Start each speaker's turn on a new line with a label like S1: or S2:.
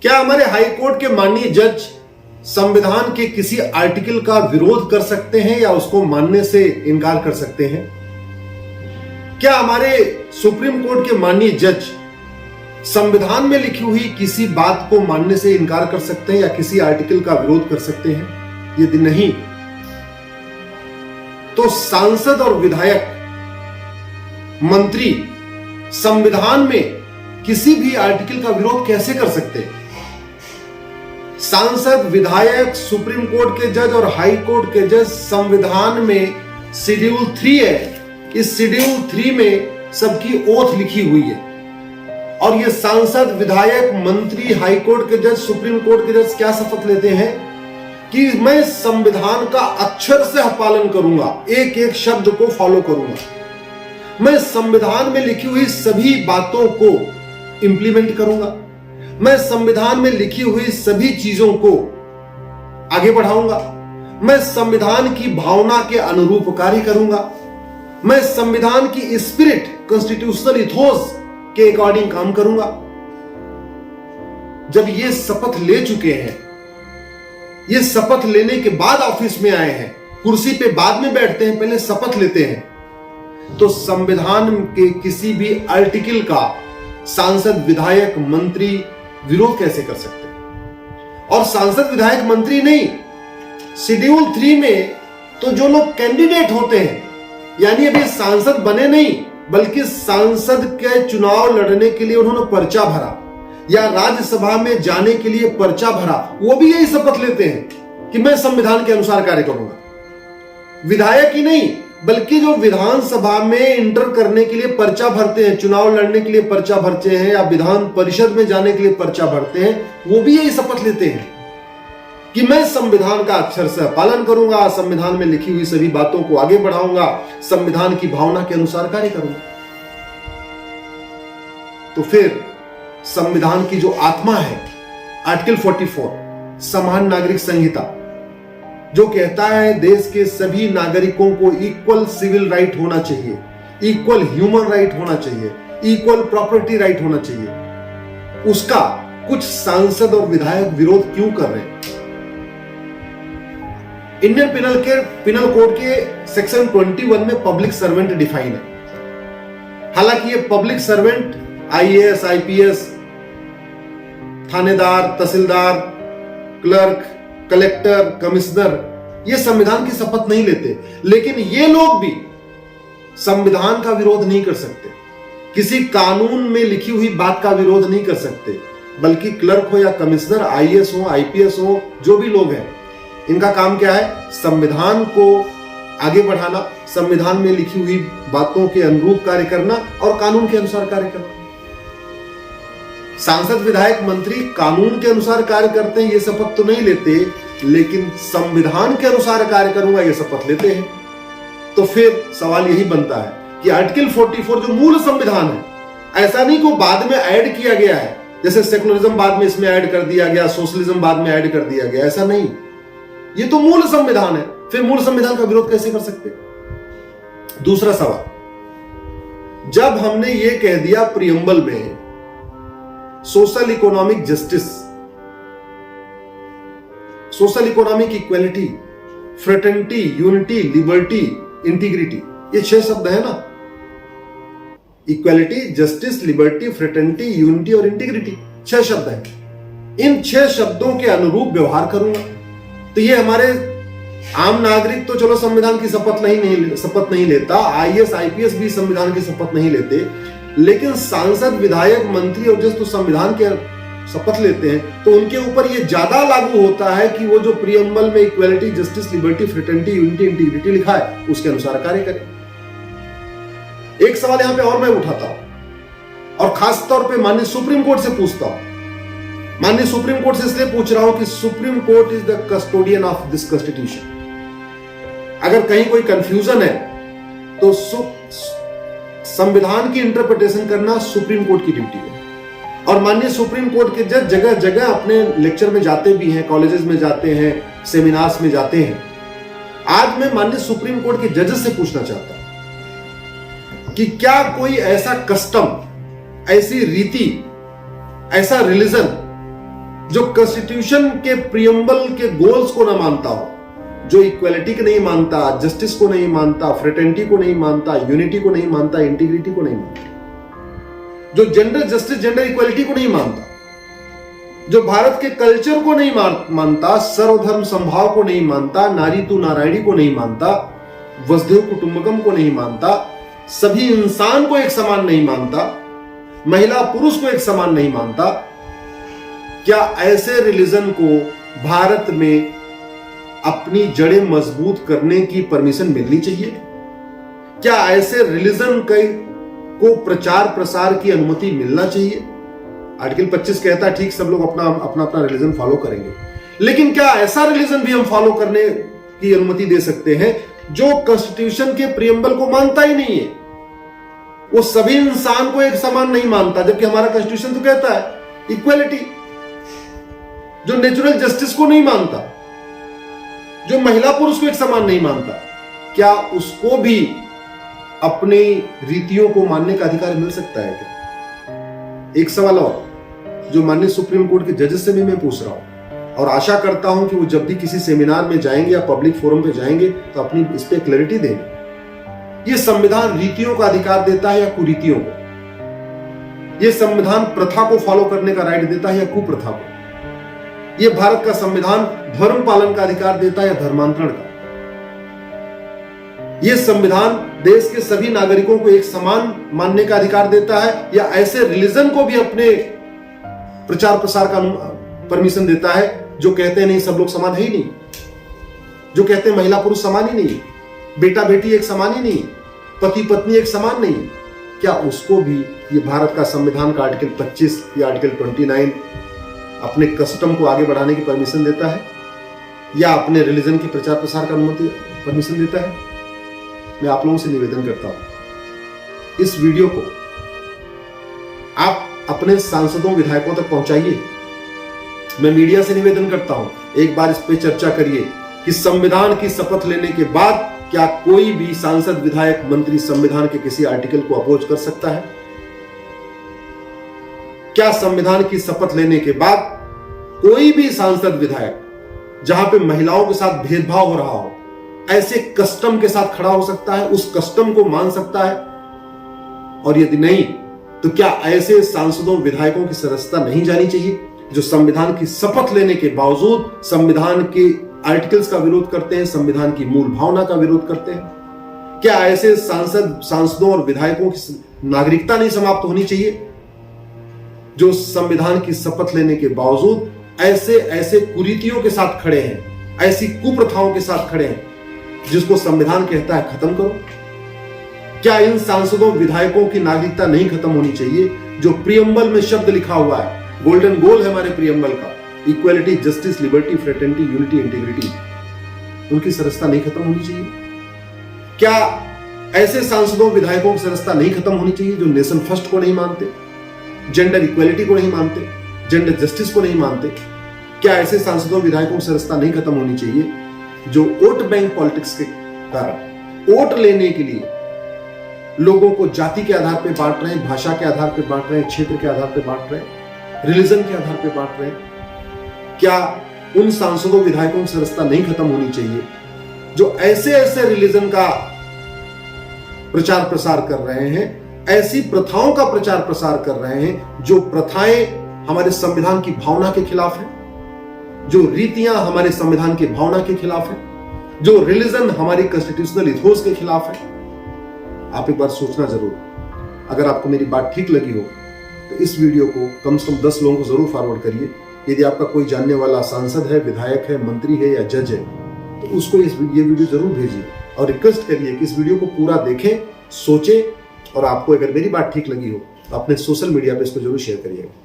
S1: क्या हमारे high court के माननीय जज संविधान के किसी आर्टिकल का विरोध कर सकते हैं या उसको मानने से इनकार कर सकते हैं? क्या हमारे सुप्रीम कोर्ट के माननीय जज संविधान में लिखी हुई किसी बात को मानने से इनकार कर सकते हैं या किसी आर्टिकल का विरोध कर सकते हैं? यदि नहीं, तो सांसद और विधायक, मंत्री संविधान में किसी भी आर्टिकल का विरोध कैसे कर सकते हैं? सांसद, विधायक, सुप्रीम कोर्ट के जज और हाई कोर्ट के जज संविधान में शेड्यूल 3 है। इस शेड्यूल 3 में सबकी ओथ लिखी हुई है और ये सांसद, विधायक, मंत्री, हाई कोर्ट के जज, सुप्रीम कोर्ट के जज क्या शपथ लेते हैं कि मैं संविधान का अक्षर से पालन करूंगा, एक एक शब्द को फॉलो करूंगा, मैं संविधान में लिखी हुई सभी बातों को इंप्लीमेंट करूंगा, मैं संविधान में लिखी हुई सभी चीजों को आगे बढ़ाऊंगा, मैं संविधान की भावना के अनुरूप कार्य करूंगा, मैं संविधान की स्पिरिट, कॉन्स्टिट्यूशनल इथोस के अकॉर्डिंग काम करूंगा। जब ये शपथ ले चुके हैं, ये शपथ लेने के बाद ऑफिस में आए हैं, कुर्सी पे बाद में बैठते हैं, पहले शपथ लेते हैं, तो संविधान के किसी भी आर्टिकल का सांसद, विधायक, मंत्री विरोध कैसे कर सकते हैं? और सांसद, विधायक, मंत्री नहीं, शेड्यूल 3 में तो जो लोग कैंडिडेट होते हैं, यानी अभी सांसद बने नहीं बल्कि सांसद के चुनाव लड़ने के लिए उन्होंने पर्चा भरा या राज्यसभा में जाने के लिए पर्चा भरा, वो भी यही शपथ लेते हैं कि मैं संविधान के अनुसार कार्य करूंगा। विधायक ही नहीं बल्कि जो विधानसभा में इंटर करने के लिए पर्चा भरते हैं, चुनाव लड़ने के लिए पर्चा भरते हैं या विधान परिषद में जाने के लिए पर्चा भरते हैं, वो भी यही शपथ लेते हैं कि मैं संविधान का अक्षर से पालन करूंगा, संविधान में लिखी हुई सभी बातों को आगे बढ़ाऊंगा, संविधान की भावना के अनुसार कार्य करूंगा। तो फिर संविधान की जो आत्मा है, आर्टिकल 44 समान नागरिक संहिता, जो कहता है देश के सभी नागरिकों को इक्वल सिविल राइट होना चाहिए, इक्वल ह्यूमन राइट होना चाहिए, इक्वल प्रॉपर्टी राइट होना चाहिए, उसका कुछ सांसद और विधायक विरोध क्यों कर रहे हैं? इंडियन पिनल कोड के सेक्शन 21 में पब्लिक सर्वेंट डिफाइन है। हालांकि ये पब्लिक सर्वेंट आईएएस, आईपीएस, थानेदार, तहसीलदार, क्लर्क, कलेक्टर, कमिश्नर, ये संविधान की शपथ नहीं लेते, लेकिन ये लोग भी संविधान का विरोध नहीं कर सकते, किसी कानून में लिखी हुई बात का विरोध नहीं कर सकते, बल्कि क्लर्क हो या कमिश्नर, आईएएस हो, आईपीएस हो, जो भी लोग हैं, इनका काम क्या है? संविधान को आगे बढ़ाना, संविधान में लिखी हुई बातों के अनुरूप कार्य करना और कानून के अनुसार कार्य करना। सांसद, विधायक, मंत्री कानून के अनुसार कार्य करते हैं, ये शपथ तो नहीं लेते, लेकिन संविधान के अनुसार कार्य करूंगा ये शपथ लेते हैं। तो फिर सवाल यही बनता है कि आर्टिकल 44 जो मूल संविधान है, ऐसा नहीं को बाद में ऐड किया गया है, जैसे सेकुलरिज्म बाद में इसमें ऐड कर दिया गया, सोशलिज्म बाद में ऐड कर दिया गया, ऐसा नहीं, ये तो मूल संविधान है। फिर मूल संविधान का विरोध कैसे कर सकते? दूसरा सवाल, जब हमने ये कह दिया प्रियम्बल में social economic justice, social economic equality, fraternity, unity, liberty, integrity, ये 6 शब्द है ना, equality, justice, liberty, fraternity, unity और इंटीग्रिटी, 6 शब्द हैं। इन 6 शब्दों के अनुरूप व्यवहार करूंगा। तो ये हमारे आम नागरिक तो चलो संविधान की शपथ नहीं लेता, आईएएस, आईपीएस भी संविधान की शपथ नहीं लेते, लेकिन सांसद, विधायक, मंत्री और जज तो संविधान के शपथ लेते हैं, तो उनके ऊपर यह ज्यादा लागू होता है कि वो जो प्रियम्बल में equality, justice, liberty, fraternity, unity, integrity लिखा है उसके अनुसार कार्य करें। एक सवाल यहां पे और मैं उठाता हूं और खास तौर पे माननीय सुप्रीम कोर्ट से पूछता हूं। माननीय सुप्रीम कोर्ट से इसलिए पूछ रहा हूं कि supreme court is the custodian of this constitution. अगर कहीं कोई कंफ्यूजन है तो संविधान की इंटरप्रिटेशन करना सुप्रीम कोर्ट की ड्यूटी है। और माननीय सुप्रीम कोर्ट के जज जगह जगह अपने लेक्चर में जाते भी हैं, कॉलेजेस में जाते हैं, सेमिनार्स में जाते हैं। आज मैं माननीय सुप्रीम कोर्ट के जजेस से पूछना चाहता हूं कि क्या कोई ऐसा कस्टम, ऐसी रीति, ऐसा रिलीजन जो कॉन्स्टिट्यूशन के प्रियम्बल के गोल्स को ना मानता हो, जो इक्वालिटी को नहीं मानता, जस्टिस को नहीं मानता, फ्रेटर्निटी को नहीं मानता, यूनिटी को नहीं मानता, इंटीग्रिटी को नहीं मानता, जो जेंडर जस्टिस, जेंडर इक्वालिटी को नहीं मानता, जो भारत के कल्चर को नहीं मानता, सर्वधर्म संभाव को नहीं मानता, नारी तू नारायणी को नहीं मानता, वसुधैव कुटुंबकम को नहीं मानता, सभी इंसान को एक समान नहीं मानता, महिला पुरुष को एक समान नहीं मानता, क्या ऐसे रिलीजन को भारत में अपनी जड़ें मजबूत करने की परमिशन मिलनी चाहिए? क्या ऐसे रिलीजन को प्रचार प्रसार की अनुमति मिलना चाहिए? आर्टिकल 25 कहता है ठीक, सब लोग अपना अपना रिलीजन फॉलो करेंगे, लेकिन क्या ऐसा रिलीजन भी हम फॉलो करने की अनुमति दे सकते हैं जो कॉन्स्टिट्यूशन के प्रियम्बल को मानता ही नहीं है? वो सभी इंसान को एक समान नहीं मानता, जबकि हमारा कॉन्स्टिट्यूशन तो कहता है इक्वालिटी। जो नेचुरल जस्टिस को नहीं मानता, जो महिला पुरुष को एक समान नहीं मानता, क्या उसको भी अपनी रीतियों को मानने का अधिकार मिल सकता है क्या? एक सवाल और जो माननीय सुप्रीम कोर्ट के जजेस से भी मैं पूछ रहा हूं, और आशा करता हूं कि वो जब भी किसी सेमिनार में जाएंगे या पब्लिक फोरम पे जाएंगे तो अपनी इस पे क्लैरिटी देंगे। ये संविधान रीतियों का अधिकार देता है या कुरीतियों को? ये संविधान प्रथा को फॉलो करने का राइट देता है या कुप्रथा को? ये भारत का संविधान धर्म पालन का अधिकार देता है या धर्मांतरण का? ये संविधान देश के सभी नागरिकों को एक समान मानने का अधिकार देता है या ऐसे रिलीजन को भी अपने प्रचार प्रसार का परमिशन देता है जो कहते हैं नहीं सब लोग समान है ही नहीं, जो कहते हैं महिला पुरुष समान ही नहीं, बेटा बेटी एक समान ही नहीं, पति पत्नी एक समान नहीं? क्या उसको भी ये भारत का संविधान का आर्टिकल 25 या आर्टिकल 29 अपने कस्टम को आगे बढ़ाने की परमिशन देता है या अपने रिलीजन के प्रचार प्रसार का अनुमति परमिशन देता है? मैं आप लोगों से निवेदन करता हूं, इस वीडियो को आप अपने सांसदों विधायकों तक पहुंचाइए। मैं मीडिया से निवेदन करता हूं, एक बार इस पे चर्चा करिए कि संविधान की शपथ लेने के बाद क्या कोई भी सांसद विधायक मंत्री संविधान के किसी आर्टिकल को अपोज कर सकता है? क्या संविधान की शपथ लेने के बाद कोई भी सांसद विधायक जहां पे महिलाओं के साथ भेदभाव हो रहा हो ऐसे कस्टम के साथ खड़ा हो सकता है, उस कस्टम को मान सकता है? और यदि नहीं तो क्या ऐसे सांसदों विधायकों की सदस्यता नहीं जानी चाहिए जो संविधान की शपथ लेने के बावजूद संविधान के आर्टिकल्स का विरोध करते हैं, संविधान की मूल भावना का विरोध करते हैं? क्या ऐसे सांसदों और विधायकों की नागरिकता नहीं समाप्त होनी चाहिए जो संविधान की शपथ लेने के बावजूद ऐसे कुरीतियों के साथ खड़े हैं, ऐसी कुप्रथाओं के साथ खड़े हैं जिसको संविधान कहता है खत्म करो? क्या इन सांसदों विधायकों की नागरिकता नहीं खत्म होनी चाहिए जो प्रियम्बल में शब्द लिखा हुआ है, गोल्डन गोल है हमारे प्रियम्बल का, equality, justice, liberty, fraternity, unity, integrity, उनकी सदस्यता नहीं खत्म होनी चाहिए? क्या ऐसे सांसदों विधायकों की सदस्यता नहीं खत्म होनी चाहिए जो नेशन फर्स्ट को नहीं मानते, जेंडर इक्वालिटी को नहीं मानते, जेंडर जस्टिस को नहीं मानते? क्या ऐसे सांसदों विधायकों की सदस्यता नहीं खत्म होनी चाहिए जो वोट बैंक पॉलिटिक्स के कारण वोट लेने के लिए लोगों को जाति के आधार पर बांट रहे हैं, भाषा के आधार पर बांट रहे हैं, क्षेत्र के आधार पर बांट रहे हैं, रिलीजन के आधार पर बांट रहे हैं? क्या उन सांसदों विधायकों की सदस्यता नहीं खत्म होनी चाहिए जो ऐसे रिलीजन का प्रचार प्रसार कर रहे हैं, ऐसी प्रथाओं का प्रचार प्रसार कर रहे हैं जो प्रथाएं हमारे संविधान की भावना के खिलाफ है, जो रीतियां हमारे संविधान की भावना के खिलाफ है, जो रिलीजन हमारी कॉन्स्टिट्यूशनल इथोस के खिलाफ है? आप एक बार सोचना जरूर। अगर आपको मेरी बात ठीक लगी हो तो इस वीडियो को कम से कम 10 लोगों को जरूर फॉरवर्ड करिए। यदि आपका कोई जानने वाला सांसद है, विधायक है, मंत्री है या जज है तो उसको ये वीडियो जरूर भेजिए और रिक्वेस्ट करिए कि इस वीडियो को पूरा देखें, सोचें, और आपको अगर मेरी बात ठीक लगी हो तो अपने सोशल मीडिया पे इसको जरूर शेयर करिएगा।